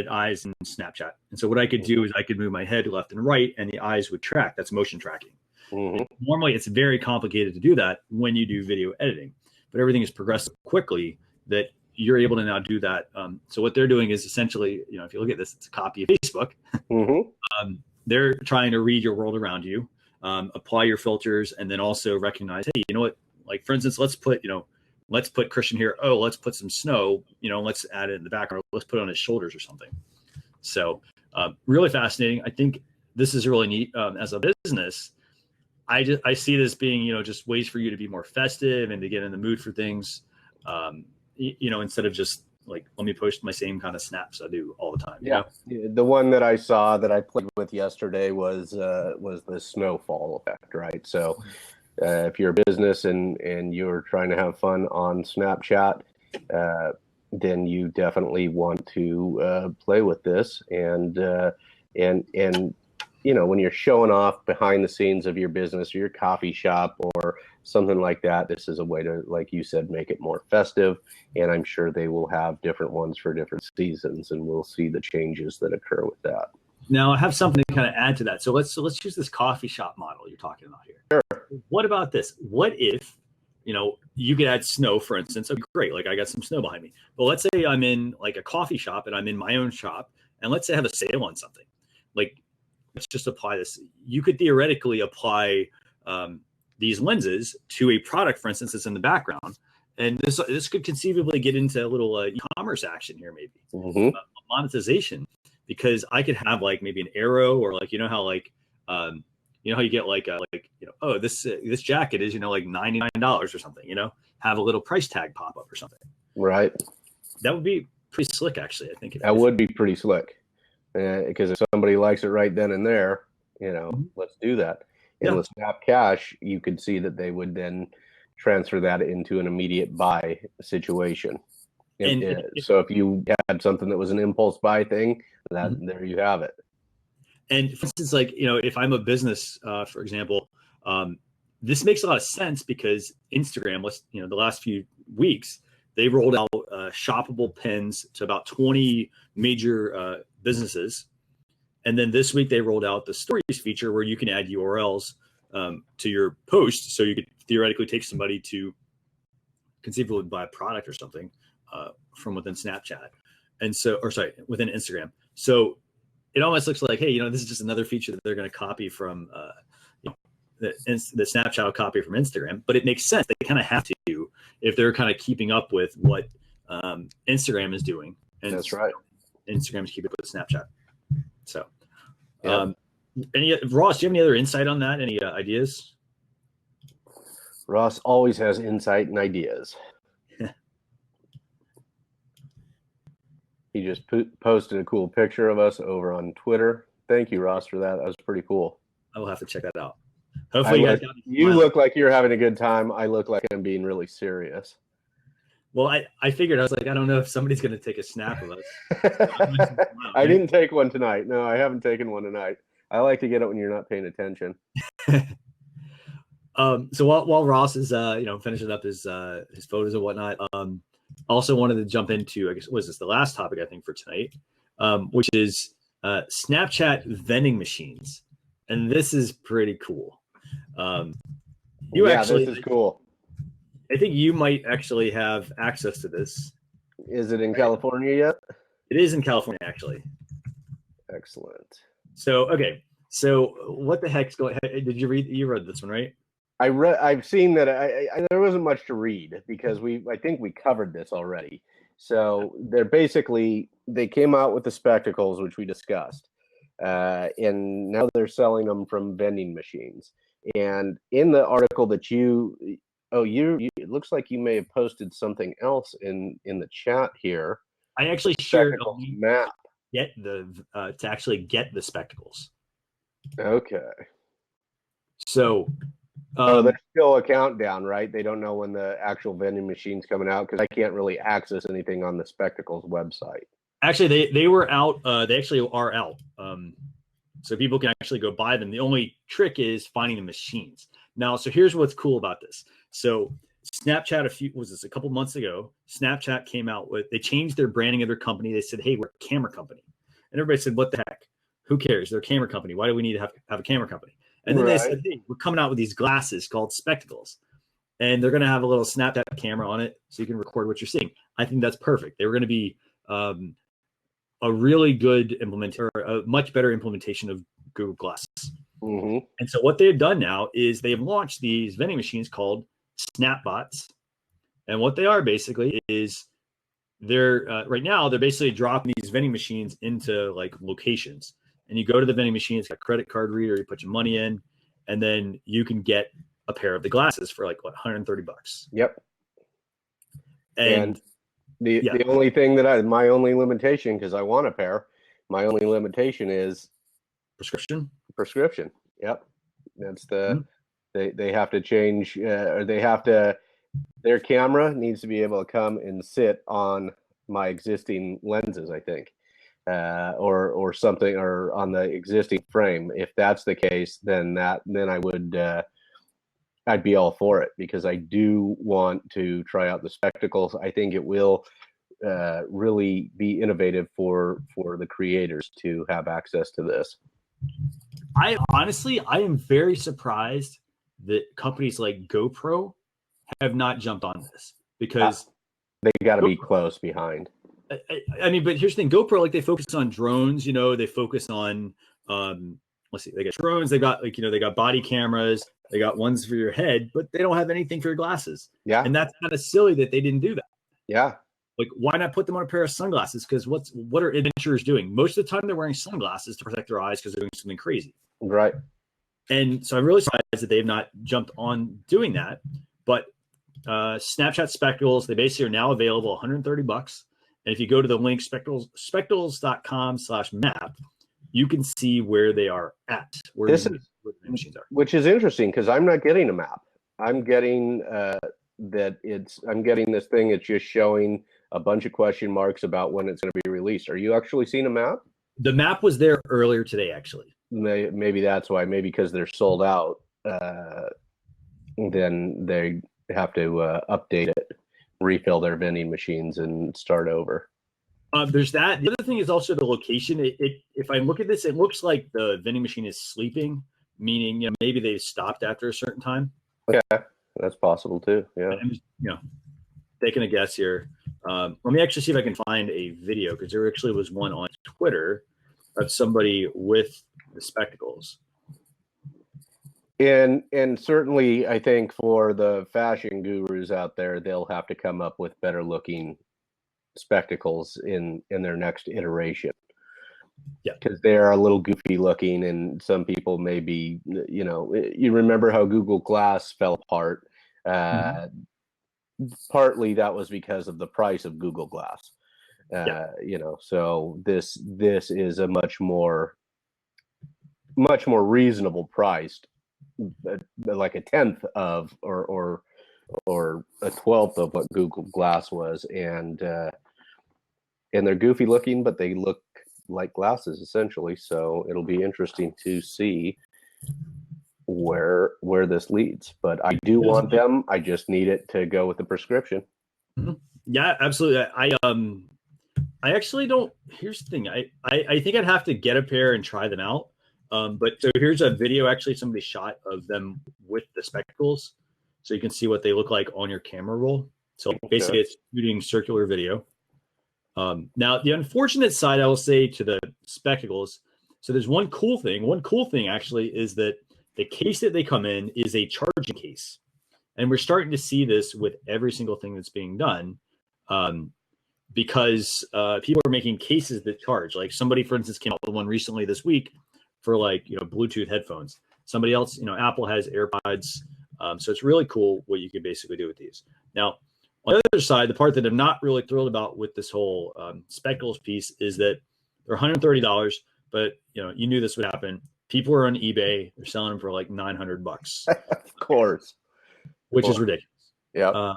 eyes in Snapchat. And so what I could do is I could move my head left and right, and the eyes would track. That's motion tracking. Mm-hmm. Normally, it's very complicated to do that when you do video editing, but everything is progressed quickly that you're able to now do that. So what they're doing is essentially, if you look at this, it's a copy of Facebook. Mm-hmm. They're trying to read your world around you, apply your filters, and then also recognize, hey, you know what? Like, for instance, let's put Christian here. Oh, let's put some snow. Let's add it in the background. Let's put it on his shoulders or something. So really fascinating. I think this is really neat. As a business, I see this being, just ways for you to be more festive and to get in the mood for things, instead of just, like, let me post my same kind of snaps I do all the time. Yeah. The one that I saw that I played with yesterday was the snowfall effect, right? So if you're a business and you're trying to have fun on Snapchat, then you definitely want to play with this. And when you're showing off behind the scenes of your business or your coffee shop or something like that, this is a way to, like you said, make it more festive. And I'm sure they will have different ones for different seasons, and we'll see the changes that occur with that. Now, I have something to kind of add to that. So let's use this coffee shop model you're talking about here. Sure. What about this? What if, you could add snow, for instance? Okay, great. Like, I got some snow behind me. But let's say I'm in, like, a coffee shop and I'm in my own shop, and let's say I have a sale on something. Like, let's just apply this. You could theoretically apply these lenses to a product, for instance, that's in the background. And this could conceivably get into a little e-commerce action here, maybe. Mm-hmm. Monetization, because I could have, like, maybe an arrow, or, like, how you get oh, this jacket is, like $99 or something, have a little price tag pop up or something. Right. That would be pretty slick, actually. I think that would be pretty slick. because if somebody likes it right then and there, let's do that. And with Snap Cash, you could see that they would then transfer that into an immediate buy situation. So if you had something that was an impulse buy thing, there you have it. And for instance, like, if I'm a business, for example, this makes a lot of sense because Instagram, the last few weeks, they rolled out shoppable pins to about 20 major businesses. And then this week they rolled out the stories feature where you can add URLs to your post. So you could theoretically take somebody to conceivably buy a product or something from within Snapchat. Within Instagram. So it almost looks like, hey, this is just another feature that they're going to copy from the Snapchat will copy from Instagram, but it makes sense. They kind of have to if they're kind of keeping up with what Instagram is doing. And that's right. Instagram is keeping up with Snapchat. So, Ross, do you have any other insight on that? Any ideas? Ross always has insight and ideas. He just posted a cool picture of us over on Twitter. Thank you, Ross, for that. That was pretty cool. I will have to check that out. Hopefully, you look like you're having a good time. I look like I'm being really serious. Well, I figured, I was like, I don't know if somebody's going to take a snap of us. I didn't take one tonight. No, I haven't taken one tonight. I like to get it when you're not paying attention. So while Ross is finishing up his photos and whatnot, also wanted to jump into, I guess, was this the last topic I think for tonight, which is Snapchat vending machines, and this is pretty cool. This is cool. I think you might actually have access to this. Is it in California yet? It is in California, actually. Excellent. So, okay. So what the heck's going on? Did you read this one, right? I've seen that. There wasn't much to read because I think we covered this already. So they came out with the spectacles, which we discussed. And now they're selling them from vending machines. And in the article that it looks like you may have posted something else in the chat here. I actually shared a map. To actually get the spectacles. Okay. So there's still a countdown, right? They don't know when the actual vending machine's coming out because I can't really access anything on the spectacles website. Actually, they were out. They actually are out. So people can actually go buy them. The only trick is finding the machines. Now, so here's what's cool about this. So Snapchat, a couple months ago, Snapchat came out they changed their branding of their company. They said, hey, we're a camera company. And everybody said, what the heck? Who cares? They're a camera company. Why do we need to have a camera company? And then they said, hey, we're coming out with these glasses called spectacles. And they're going to have a little Snapchat camera on it so you can record what you're seeing. I think that's perfect. They were going to be a really good a much better implementation of Google Glasses. Mm-hmm. And so what they've done now is they've launched these vending machines called Snapbots. And what they are basically is right now they're basically dropping these vending machines into like locations. And you go to the vending machine, it's got a credit card reader, you put your money in, and then you can get a pair of the glasses for like $130. Yep. And the only thing my only limitation, because I want a pair, my only limitation is prescription. Yep. That's they have to change, or their camera needs to be able to come and sit on my existing lenses, I think. Or something, or on the existing frame. If that's the case, then I would I'd be all for it, because I do want to try out the spectacles. I think it will really be innovative for the creators to have access to this. I am very surprised that companies like GoPro have not jumped on this, because they got to be close behind. I mean, but here's the thing: GoPro, like, they focus on drones. They focus on let's see, they got drones. They got they got body cameras. They got ones for your head, but they don't have anything for your glasses. Yeah, and that's kind of silly that they didn't do that. Yeah, like, why not put them on a pair of sunglasses? Because what are adventurers doing? Most of the time, they're wearing sunglasses to protect their eyes because they're doing something crazy. Right. And so I'm really surprised that they've not jumped on doing that. But Snapchat spectacles, they basically are now available $130. And if you go to the link spectacles.com/map, you can see where they are at, where the vending machines are. Which is interesting because I'm not getting a map. I'm getting I'm getting this thing. It's just showing a bunch of question marks about when it's going to be released. Are you actually seeing a map? The map was there earlier today, actually. Maybe that's why. Maybe because they're sold out, then they have to update it, refill their vending machines, and start over. There's that. The other thing is also the location. If I look at this, it looks like the vending machine is sleeping, meaning maybe they stopped after a certain time. Yeah, that's possible too. Yeah. I'm just, taking a guess here. Let me actually see if I can find a video, because there actually was one on Twitter of somebody with the spectacles. And certainly, I think for the fashion gurus out there, they'll have to come up with better looking spectacles in their next iteration. Yeah, because they're a little goofy looking, and some people may be, you remember how Google Glass fell apart. Partly that was because of the price of Google Glass. So this is a much more reasonable priced, like a 10th of or a 12th of what Google Glass was, and they're goofy looking, but they look like glasses essentially. So it'll be interesting to see where this leads. But I do want them. I just need it to go with the prescription. Yeah, absolutely. I actually don't. Here's the thing. I think I'd have to get a pair and try them out. But so here's a video actually somebody shot of them with the spectacles, so you can see what they look like on your camera roll. So basically, it's shooting circular video. Now, the unfortunate side, I will say, to the spectacles, so there's one cool thing. One cool thing, actually, is that the case that they come in is a charging case. And we're starting to see this with every single thing that's being done, because people are making cases that charge. Like somebody, for instance, came out with one recently this week for Bluetooth headphones. Somebody else, Apple has AirPods. So it's really cool what you can basically do with these. Now, on the other side, the part that I'm not really thrilled about with this whole spectacles piece is that they're $130, but you knew this would happen. People are on eBay; they're selling them for like $900. Of course, which is ridiculous. Yeah,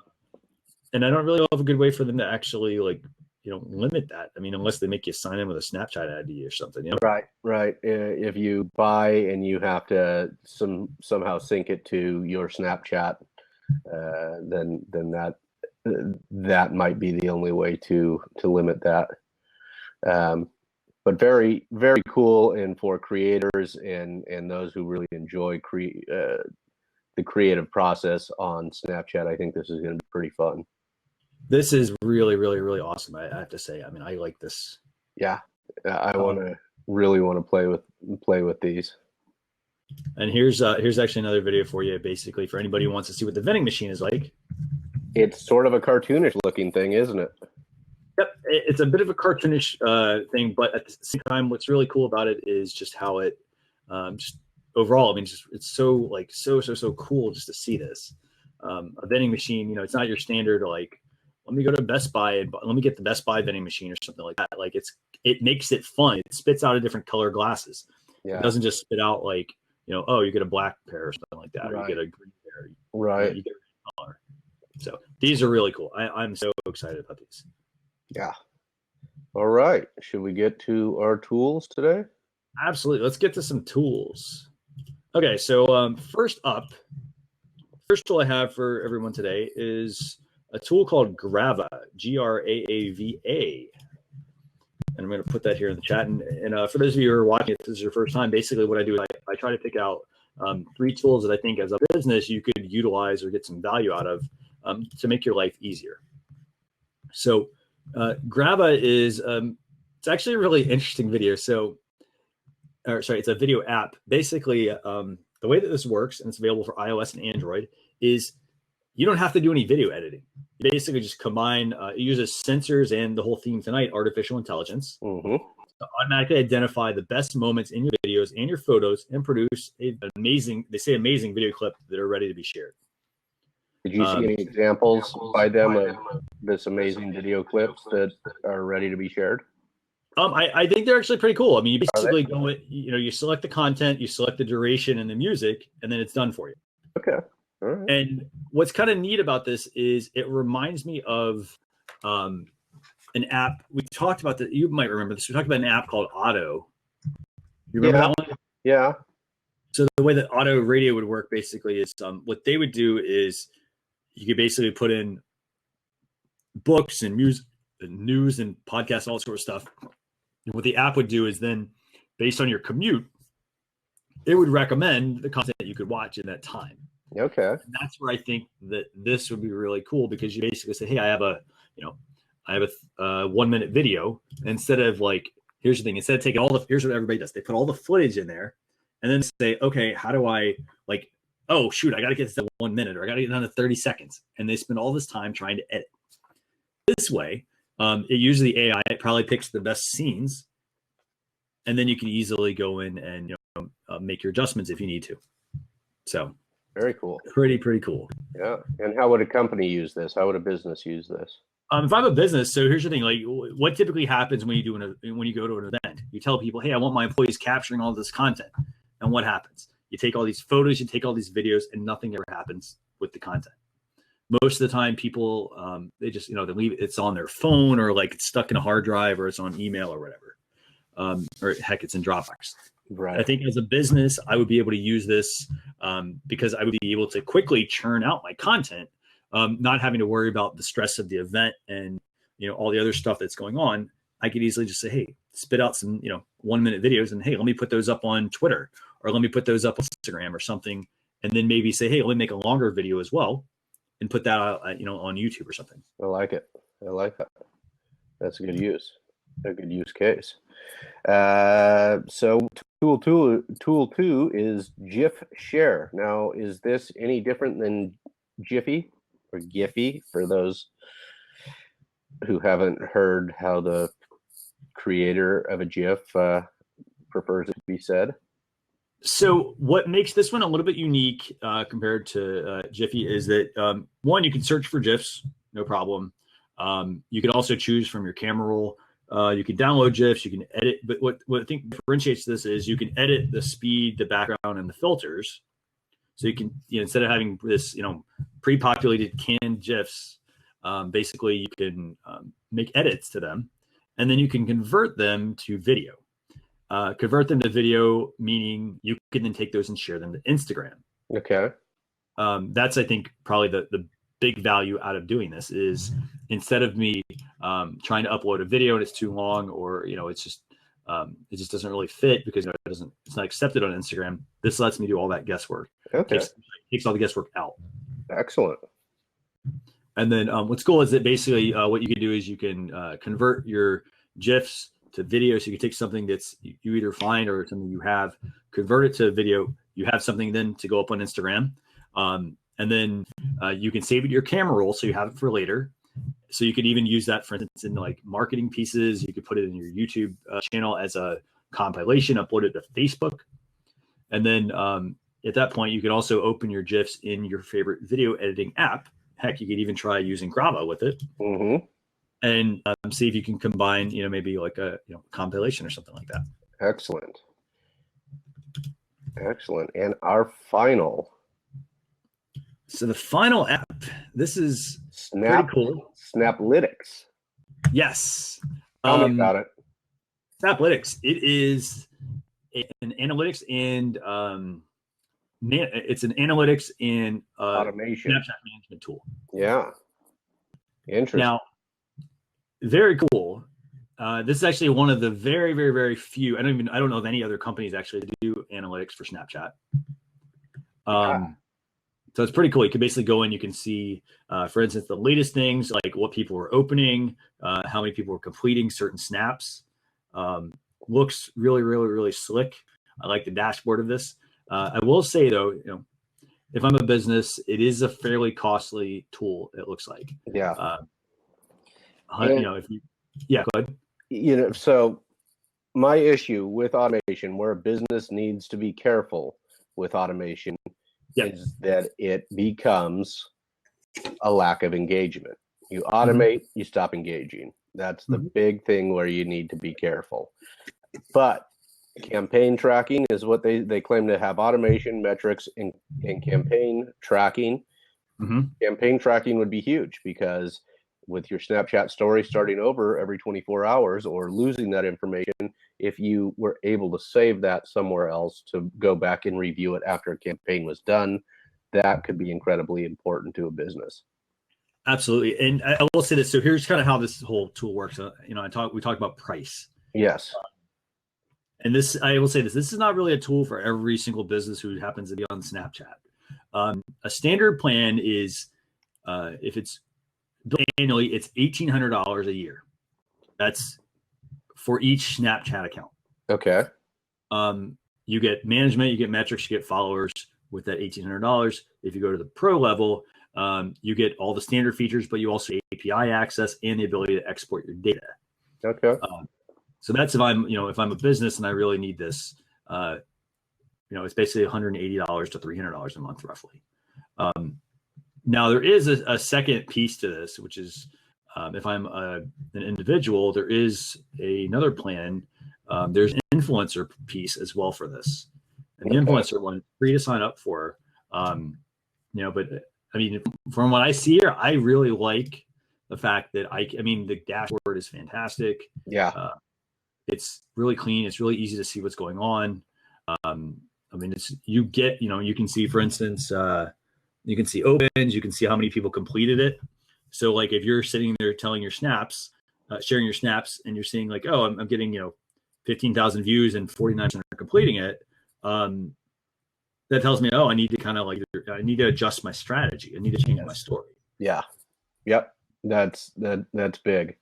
and I don't really have a good way for them to actually limit that. I mean, unless they make you sign in with a Snapchat ID or something. Right. If you buy and you have to somehow sync it to your Snapchat, then that might be the only way to limit that. But very, very cool, and for creators and those who really enjoy the creative process on Snapchat, I think this is going to be pretty fun. This is really, really, really awesome. I have to say. I mean, I like this. Yeah, I really want to play with these. And here's actually another video for you, basically, for anybody who wants to see what the vending machine is like. It's sort of a cartoonish looking thing, isn't it? Yep, it's a bit of a cartoonish thing, but at the same time, what's really cool about it is just how it, just overall, I mean, it's so so cool just to see this. A vending machine, it's not your standard let me go to Best Buy and let me get the Best Buy vending machine or something like that. Like it makes it fun. It spits out a different color glasses. Yeah. It doesn't just spit out you get a black pair or something like that, right. Or you get a green pair. Right. You get a color. So these are really cool. I'm so excited about these. Yeah. All right. Should we get to our tools today? Absolutely. Let's get to some tools. Okay. So first tool I have for everyone today is a tool called Graava, Graava. And I'm going to put that here in the chat. And for those of you who are watching, if this is your first time, basically what I do is I try to pick out 3 tools that I think as a business you could utilize or get some value out of to make your life easier. So Graava is it's actually a really interesting video. It's a video app. Basically, the way that this works, and it's available for iOS and Android, is you don't have to do any video editing. You basically just combine, it uses sensors and the whole theme tonight, artificial intelligence, to automatically identify the best moments in your videos and your photos and produce amazing video clip that are ready to be shared. Did you see any examples by them of this amazing video clips that are ready to be shared? I think they're actually pretty cool. I mean, you basically go, you select the content, you select the duration and the music, and then it's done for you. Okay. All right. And what's kind of neat about this is it reminds me of an app. We talked about that. You might remember this. We talked about an app called Auto. You remember that one? Yeah. So the way that Auto Radio would work basically is what they would do is you could basically put in books and music, news and podcasts, and all sort of stuff. And what the app would do is then, based on your commute, it would recommend the content that you could watch in that time. Okay. And that's where I think that this would be really cool, because you basically say, hey, I have a 1 minute video. Instead of here's the thing, instead of taking here's what everybody does. They put all the footage in there and then say, okay, how do I oh shoot, I got to get this to 1 minute, or I got to get down to 30 seconds. And they spend all this time trying to edit. This way, it uses the AI. It probably picks the best scenes, and then you can easily go in and make your adjustments if you need to. So very cool. Pretty cool. Yeah. And how would a company use this? How would a business use this? If I have a business, so here's the thing: what typically happens when you go to an event? You tell people, "Hey, I want my employees capturing all this content," and what happens? You take all these photos, you take all these videos, and nothing ever happens with the content. Most of the time, people they just they leave it's on their phone, or it's stuck in a hard drive, or it's on email or whatever, or heck, it's in Dropbox. Right. I think as a business, I would be able to use this because I would be able to quickly churn out my content, not having to worry about the stress of the event and all the other stuff that's going on. I could easily just say, hey, spit out some 1 minute videos, and hey, let me put those up on Twitter, or let me put those up on Instagram or something, and then maybe say, hey, let me make a longer video as well and put that out on YouTube or something. I like it. I like that. That's a good use case. So tool two is GIFShare. Now, is this any different than Jiffy or Giphy for those who haven't heard how the creator of a GIF prefers it to be said? So what makes this one a little bit unique compared to Jiffy is that one, you can search for GIFs, no problem. You can also choose from your camera roll. You can download GIFs, you can edit, but what I think differentiates this is you can edit the speed, the background, and the filters. So you can, instead of having this, pre-populated canned GIFs, basically you can make edits to them, and then you can convert them to video. Convert them to video, meaning you can then take those and share them to Instagram. Okay. That's, I think, probably the big value out of doing this is instead of me trying to upload a video and it's too long, or it just doesn't really fit because it's not accepted on Instagram. This lets me do all that guesswork. Okay. Takes all the guesswork out. Excellent. And then what's cool is that basically what you can do is you can convert your GIFs to video. So you can take something that's you either find or something you have, convert it to video. You have something then to go up on Instagram. And then you can save it to your camera roll, so you have it for later. So you could even use that, for instance, in marketing pieces. You could put it in your YouTube channel as a compilation, upload it to Facebook. And then at that point, you can also open your GIFs in your favorite video editing app. Heck, you could even try using Graava with it. Mm-hmm. And see if you can combine, maybe a compilation or something like that. Excellent. And our final. So the final app, this is pretty cool. Snaplytics. Yes. Tell me about it. Snaplytics. It is an analytics and it's an analytics and automation Snapchat management tool. Yeah. Interesting. Now, very cool. This is actually one of the very, very, very few. I don't know of any other companies actually do analytics for Snapchat. So it's pretty cool. You can basically go in, you can see, for instance, the latest things, like what people were opening, how many people were completing certain snaps. Looks really, really, really slick. I like the dashboard of this. I will say though, if I'm a business, it is a fairly costly tool. It looks like. Yeah. Go ahead. So my issue with automation, where a business needs to be careful with automation, is that it becomes a lack of engagement. You automate, you stop engaging. That's the big thing where you need to be careful. But campaign tracking is what they claim to have: automation, metrics, and campaign tracking. Campaign tracking would be huge, because with your Snapchat story starting over every 24 hours or losing that information, if you were able to save that somewhere else to go back and review it after a campaign was done, that could be incredibly important to a business. Absolutely. And I will say this. So here's kind of how this whole tool works. We talked about price. Yes. And this, I will say this is not really a tool for every single business who happens to be on Snapchat. A standard plan is, if it's billed annually, it's $1,800 a year. That's for each Snapchat account. Okay. You get management, you get metrics, you get followers with that $1,800. If you go to the pro level, you get all the standard features, but you also get API access and the ability to export your data. Okay. So that's if I'm a business and I really need this. It's basically $180 to $300 a month, roughly. Now there is a second piece to this, which is if I'm an individual, there is another plan. There's an influencer piece as well for this, and the influencer one free to sign up for. But I mean, from what I see here, I really like the fact that the dashboard is fantastic. Yeah. It's really clean. It's really easy to see what's going on. You can see, for instance, you can see opens, you can see how many people completed it. So like if you're sitting there telling your snaps, sharing your snaps, and you're seeing like, oh, I'm getting, 15,000 views and 49% are completing it. That tells me, oh, I need to I need to adjust my strategy. I need to change my story. Yeah. Yep. That's big.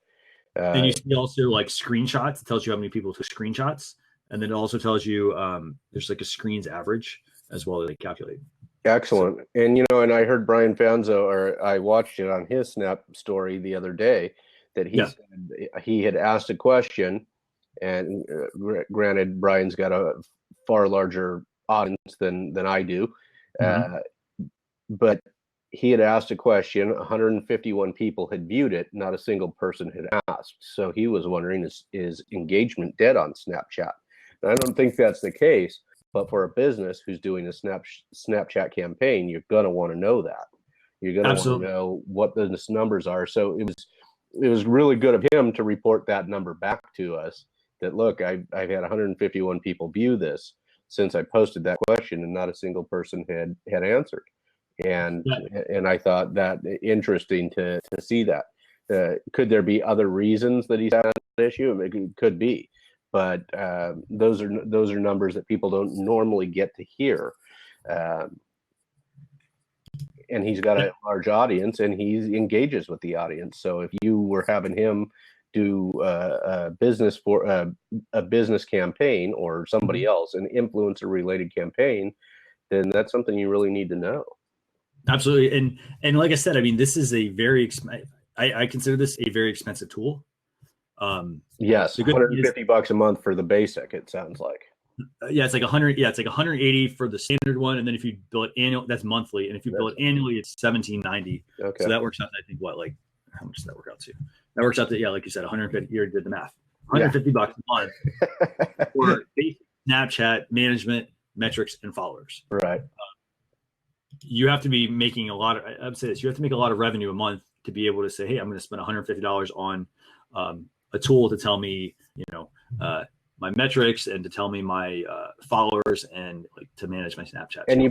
And you see also like screenshots. It tells you how many people took screenshots. And then it also tells you there's like a screens average as well that they calculate. Excellent. So, and and I heard Brian Fanzo, or I watched it on his Snap story the other day, that he said he had asked a question, and granted, Brian's got a far larger audience than I do, but he had asked a question. 151 people had viewed it. Not a single person had asked. So he was wondering, is engagement dead on Snapchat? And I don't think that's the case. But for a business who's doing a Snapchat campaign, you're going to want to know that. You're going to want to know what the numbers are. So it was really good of him to report that number back to us, that, look, I've had 151 people view this since I posted that question, and not a single person had answered. And I thought that interesting to see that. Could there be other reasons that he's had an issue? It could be. But those are numbers that people don't normally get to hear, and he's got a large audience, and he engages with the audience. So if you were having him do a business campaign, or somebody else, an influencer related campaign, then that's something you really need to know. Absolutely, and like I said, this is a very I consider this a very expensive tool. Yes, $150 a month for the basic, it sounds like. It's like 100. Yeah, it's like 180 for the standard one, and then if you bill it annual, that's monthly, and if you bill it annually, it's $17.90. Okay. So that works out, I think, how much does that work out to? That works out to, like you said, 150. You already did the math. $150 a month for basic Snapchat management, metrics, and followers. Right. You have to be making I would say this. You have to make a lot of revenue a month to be able to say, hey, I'm going to spend $150 on a tool to tell me, my metrics, and to tell me my followers, and to manage my Snapchat. And you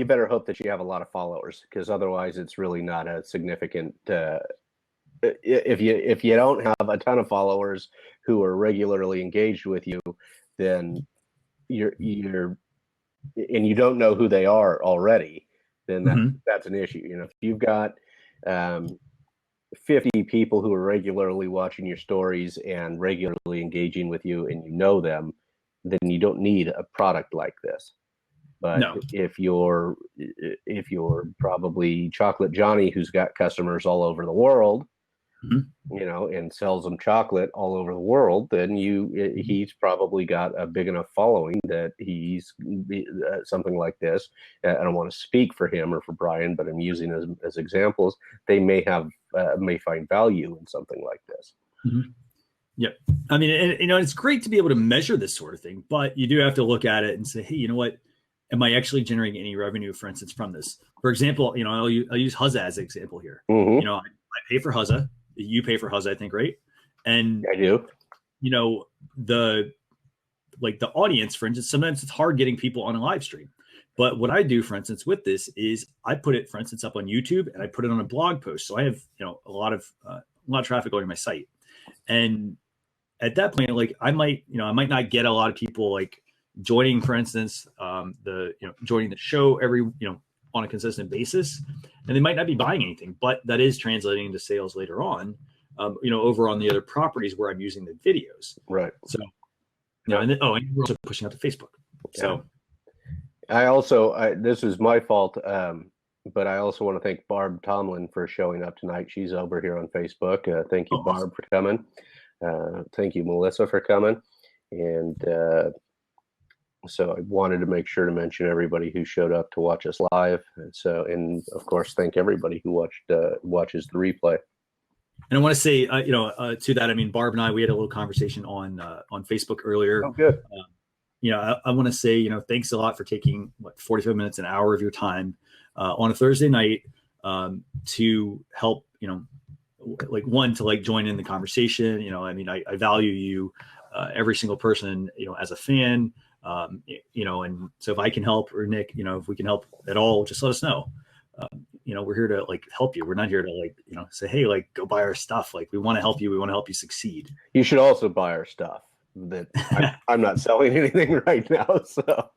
better hope that you have a lot of followers, because otherwise it's really not a significant. If you don't have a ton of followers who are regularly engaged with you, then you're and you don't know who they are already, then that's an issue. If you've got 50 people who are regularly watching your stories and regularly engaging with you, and you know them, then you don't need a product like this. But if you're probably Chocolate Johnny, who's got customers all over the world, you know, and sells them chocolate all over the world, then he's probably got a big enough following that he's something like this. I don't want to speak for him or for Brian, but I'm using as examples. They may find value in something like this. Mm-hmm. Yep. I mean, you know, it's great to be able to measure this sort of thing, but you do have to look at it and say, hey, you know what? Am I actually generating any revenue, for instance, from this? For example, you know, I'll use Huzza as an example here. Mm-hmm. You know, I pay for Huzza. You pay for Huzza, I think, right? And I do. You know, the audience, for instance, sometimes it's hard getting people on a live stream. But what I do, for instance, with this is I put it, for instance, up on YouTube and I put it on a blog post. So I have, you know, a lot of traffic going to my site. And at that point, like I might not get a lot of people like joining, for instance, joining the show every, on a consistent basis, and they might not be buying anything, but that is translating into sales later on, over on the other properties where I'm using the videos. Right. So, and we're also pushing out to Facebook. Yeah. So I also, this is my fault, but I also want to thank Barb Tomlin for showing up tonight. She's over here on Facebook. Thank you, Barb, for coming. Thank you, Melissa, for coming. And so I wanted to make sure to mention everybody who showed up to watch us live. And of course, thank everybody who watches the replay. And I want to say, to that, I mean, Barb and I, we had a little conversation on Facebook earlier. Oh, good. I want to say, thanks a lot for taking 45 minutes, an hour of your time on a Thursday night to help, to join in the conversation. I mean, I value you, every single person, as a fan, and so if I can help, or Nick, if we can help at all, just let us know. We're here to help you. We're not here to say, hey, go buy our stuff. We want to help you. We want to help you succeed. You should also buy our stuff. That I'm not selling anything right now. So,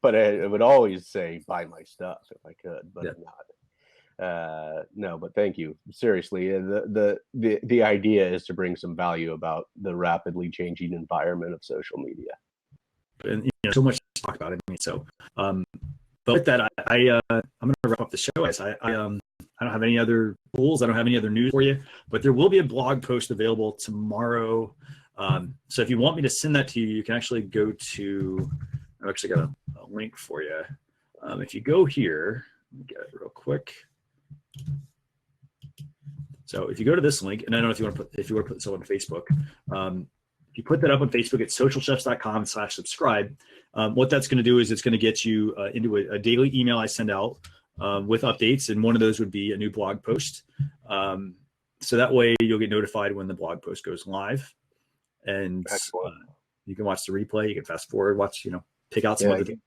but I would always say buy my stuff if I could, but I'm not. No, but thank you. Seriously, the idea is to bring some value about the rapidly changing environment of social media. And so much to talk about it. I mean, so, but with that, I'm going to wrap up the show. I don't have any other tools. I don't have any other news for you, but there will be a blog post available tomorrow. So if you want me to send that to you, you can actually go to, I've actually got a link for you. If you go here, let me get it real quick. So if you go to this link, and I don't know if you want to put this on Facebook, if you put that up on Facebook at socialchefs.com/subscribe, what that's going to do is it's going to get you into a daily email I send out with updates. And one of those would be a new blog post. So that way you'll get notified when the blog post goes live. And you can watch the replay. You can fast forward, watch, pick out some other things.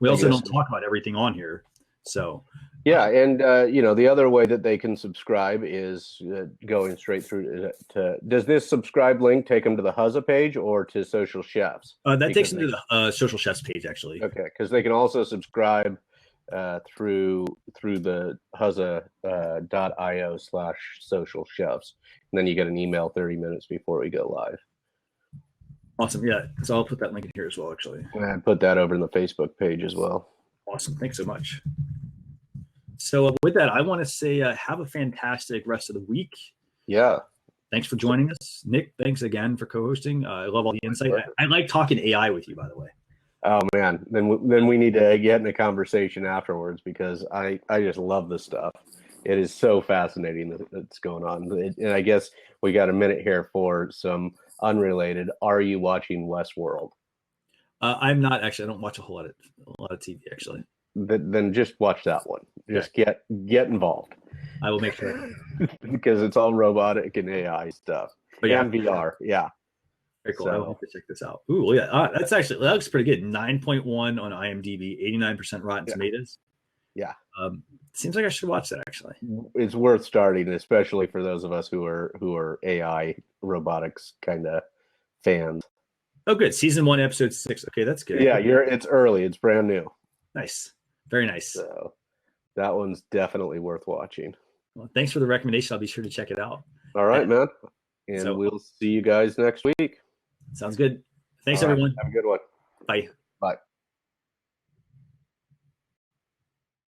We also don't talk about everything on here. So yeah, and the other way that they can subscribe is going straight through to. Does this subscribe link take them to the Huzza page or to Social Chefs? That takes them to the Social Chefs page, actually. Okay, because they can also subscribe through the Huzza.io/social chefs, and then you get an email 30 minutes before we go live. Awesome. Yeah. So I'll put that link in here as well, actually. And put that over in the Facebook page as well. Awesome. Thanks so much. So with that, I want to say have a fantastic rest of the week. Yeah. Thanks for joining us. Nick, thanks again for co-hosting. I love all the insight. I like talking AI with you, by the way. Oh, man. Then we need to get in a conversation afterwards because I just love this stuff. It is so fascinating that's going on. And I guess we got a minute here for some unrelated. Are you watching Westworld? I'm not actually. I don't watch a lot of TV actually. Then just watch that one. Just get involved. I will make sure because it's all robotic and AI stuff. But and VR. Yeah. Very cool. I'll have to check this out. Ooh, yeah. That looks pretty good. 9.1 on IMDb, 89% Rotten Tomatoes. Yeah. Seems like I should watch that actually. It's worth starting, especially for those of us who are AI robotics kind of fans. Oh, good. Season 1, episode 6. Okay, that's good. Yeah, it's early. It's brand new. Nice. Very nice. So that one's definitely worth watching. Well, thanks for the recommendation. I'll be sure to check it out. All right, man. And we'll see you guys next week. Sounds good. Thanks, everyone. Have a good one. Bye. Bye.